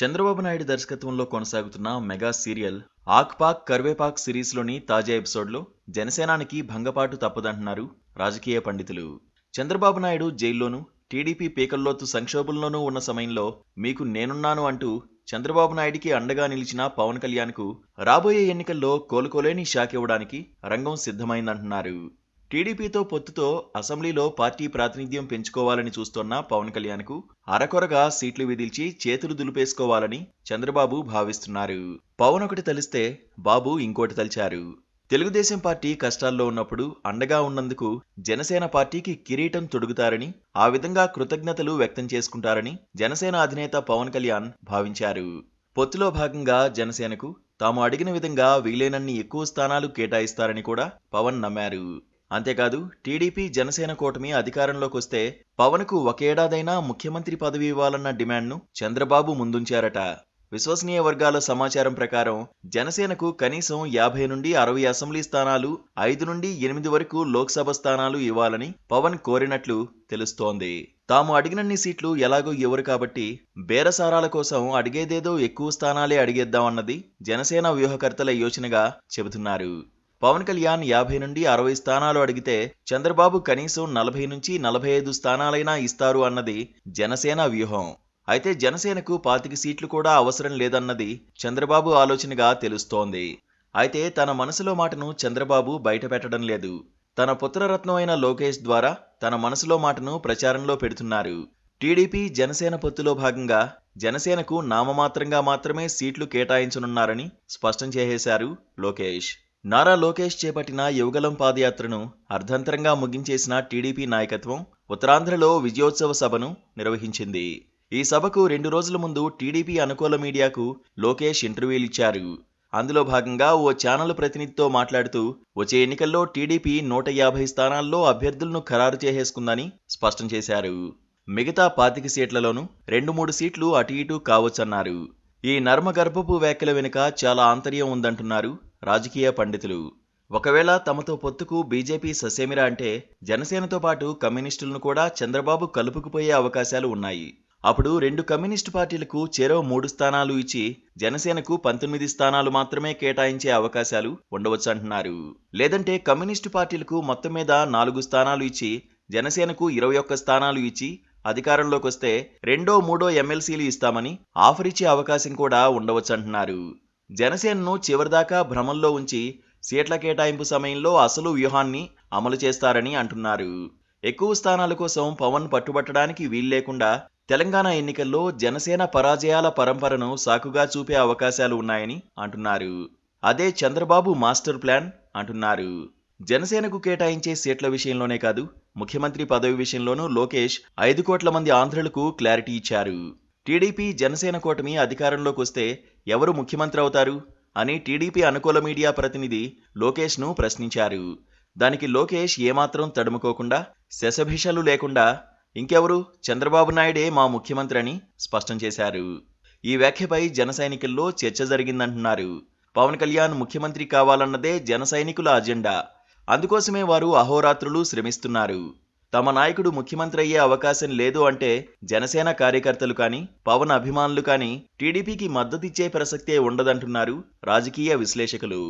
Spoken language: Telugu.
చంద్రబాబు నాయుడు దర్శకత్వంలో కొనసాగుతున్న మెగా సీరియల్ ఆక్ పాక్ కర్వేపాక్ సిరీస్లోని తాజా ఎపిసోడ్లో జనసేనానికి భంగపాటు తప్పదంటున్నారు రాజకీయ పండితులు. చంద్రబాబు నాయుడు జైల్లోనూ టీడీపీ పీకల్లోతు సంక్షోభంలోనూ ఉన్న సమయంలో మీకు నేనున్నాను అంటూ చంద్రబాబు నాయుడికి అండగా నిలిచిన పవన్ కళ్యాణ్కు రాబోయే ఎన్నికల్లో కోలుకోలేని షాక్ ఇవ్వడానికి రంగం సిద్ధమైందంటున్నారు. టీడీపీతో పొత్తుతో అసెంబ్లీలో పార్టీ ప్రాతినిధ్యం పెంచుకోవాలని చూస్తోన్న పవన్ కళ్యాణ్కు అరకొరగా సీట్లు విధిల్చి చేతులు దులిపేసుకోవాలని చంద్రబాబు భావిస్తున్నారు. పవన్ ఒకటి తలిస్తే బాబు ఇంకోటి తలిచారు. తెలుగుదేశం పార్టీ కష్టాల్లో ఉన్నప్పుడు అండగా ఉన్నందుకు జనసేన పార్టీకి కిరీటం తొడుగుతారని, ఆ విధంగా కృతజ్ఞతలు వ్యక్తం చేసుకుంటారని జనసేన అధినేత పవన్ కళ్యాణ్ భావించారు. పొత్తులో భాగంగా జనసేనకు తాము అడిగిన విధంగా వీలైనన్ని ఎక్కువ స్థానాలు కేటాయిస్తారని కూడా పవన్ నమ్మారు. అంతేకాదు టీడీపీ జనసేన కూటమి అధికారంలోకి వస్తే పవన్కు ఒకేడాదైనా ముఖ్యమంత్రి పదవి ఇవ్వాలన్న డిమాండ్ను చంద్రబాబు ముందుంచారట. విశ్వసనీయ వర్గాల సమాచారం ప్రకారం జనసేనకు కనీసం 50 నుండి 60 అసెంబ్లీ స్థానాలు, 5 నుండి 8 వరకు లోక్సభ స్థానాలు ఇవ్వాలని పవన్ కోరినట్లు తెలుస్తోంది. తాము అడిగినన్ని సీట్లు ఎలాగో ఇవ్వరు కాబట్టి బేరసారాల కోసం అడిగేదేదో ఎక్కువ స్థానాలే అడిగేద్దామన్నది జనసేన వ్యూహకర్తల యోచనగా చెబుతున్నారు. పవన్ కళ్యాణ్ 50 నుండి 60 స్థానాలు అడిగితే చంద్రబాబు కనీసం 40 నుంచి 45 స్థానాలైనా ఇస్తారు అన్నది జనసేన వ్యూహం. అయితే జనసేనకు 25 సీట్లు కూడా అవసరం లేదన్నది చంద్రబాబు ఆలోచనగా తెలుస్తోంది. అయితే తన మనసులో మాటను చంద్రబాబు బయటపెట్టడం లేదు. తన పుత్రరత్నం అయిన లోకేష్ ద్వారా తన మనసులో మాటను ప్రచారంలో పెడుతున్నారు. టీడీపీ జనసేన పొత్తులో భాగంగా జనసేనకు నామమాత్రంగా మాత్రమే సీట్లు కేటాయించనున్నారని స్పష్టం చేసేశారు లోకేష్. నారా లోకేష్ చేపట్టిన యువగలం పాదయాత్రను అర్ధంతరంగా ముగించేసిన టీడీపీ నాయకత్వం ఉత్తరాంధ్రలో విజయోత్సవ సభను నిర్వహించింది. ఈ సభకు 2 రోజుల ముందు టీడీపీ అనుకూల మీడియాకు లోకేష్ ఇంటర్వ్యూలిచ్చారు. అందులో భాగంగా ఓ ఛానల్ ప్రతినిధితో మాట్లాడుతూ వచ్చే ఎన్నికల్లో టీడీపీ 150 స్థానాల్లో అభ్యర్థులను ఖరారు చేసేసుకుందని స్పష్టం చేశారు. మిగతా 25 సీట్లలోనూ 2-3 సీట్లు అటు ఇటు కావచ్చన్నారు. ఈ నర్మగర్భపు వ్యాఖ్యల వెనుక చాలా ఆంతర్యం ఉందంటున్నారు రాజకీయ పండితులు. ఒకవేళ తమతో పొత్తుకు బీజేపీ ససేమిరా అంటే జనసేనతో పాటు కమ్యూనిస్టులను కూడా చంద్రబాబు కలుపుకుపోయే అవకాశాలు ఉన్నాయి. అప్పుడు 2 కమ్యూనిస్టు పార్టీలకు చెరో 3 స్థానాలు ఇచ్చి జనసేనకు 19 స్థానాలు మాత్రమే కేటాయించే అవకాశాలు ఉండవచ్చంటున్నారు. లేదంటే కమ్యూనిస్టు పార్టీలకు మొత్తం మీద 4 స్థానాలు ఇచ్చి జనసేనకు 21 స్థానాలు ఇచ్చి అధికారంలోకి వస్తే 2-3 ఎమ్మెల్సీలు ఇస్తామని ఆఫర్ ఇచ్చే అవకాశం కూడా ఉండవచ్చంటున్నారు. జనసేనను చివరిదాకా భ్రమంలో ఉంచి సీట్ల కేటాయింపు సమయంలో అసలు వ్యూహాన్ని అమలు చేస్తారని అంటున్నారు. ఎక్కువ స్థానాల కోసం పవన్ పట్టుబట్టడానికి వీల్లేకుండా తెలంగాణ ఎన్నికల్లో జనసేన పరాజయాల పరంపరను సాకుగా చూపే అవకాశాలు ఉన్నాయని అంటున్నారు. అదే చంద్రబాబు మాస్టర్ ప్లాన్ అంటున్నారు. జనసేనకు కేటాయించే సీట్ల విషయంలోనే కాదు, ముఖ్యమంత్రి పదవి విషయంలోనూ లోకేష్ 5 కోట్ల మంది ఆంధ్రులకు క్లారిటీ ఇచ్చారు. టీడీపీ జనసేన కూటమి అధికారంలోకి వస్తే ఎవరు ముఖ్యమంత్రి అవుతారు అని టీడీపీ అనుకూల మీడియా ప్రతినిధి లోకేష్ను ప్రశ్నించారు. దానికి లోకేష్ ఏమాత్రం తడుముకోకుండా, శశభిషలు లేకుండా ఇంకెవరు, చంద్రబాబు నాయుడే మా ముఖ్యమంత్రి అని స్పష్టం చేశారు. ఈ వ్యాఖ్యపై జన సైనికుల్లో చర్చ జరిగిందంటున్నారు. పవన్ కళ్యాణ్ ముఖ్యమంత్రి కావాలన్నదే జన సైనికుల అజెండా. అందుకోసమే వారు అహోరాత్రులు శ్రమిస్తున్నారు. తమ నాయకుడు ముఖ్యమంత్రి అయ్యే అవకాశం లేదు అంటే జనసేన కార్యకర్తలు కానీ, పవన్ అభిమానులు కానీ టీడీపీకి మద్దతిచ్చే ప్రసక్తే ఉండదంటున్నారు రాజకీయ విశ్లేషకులు.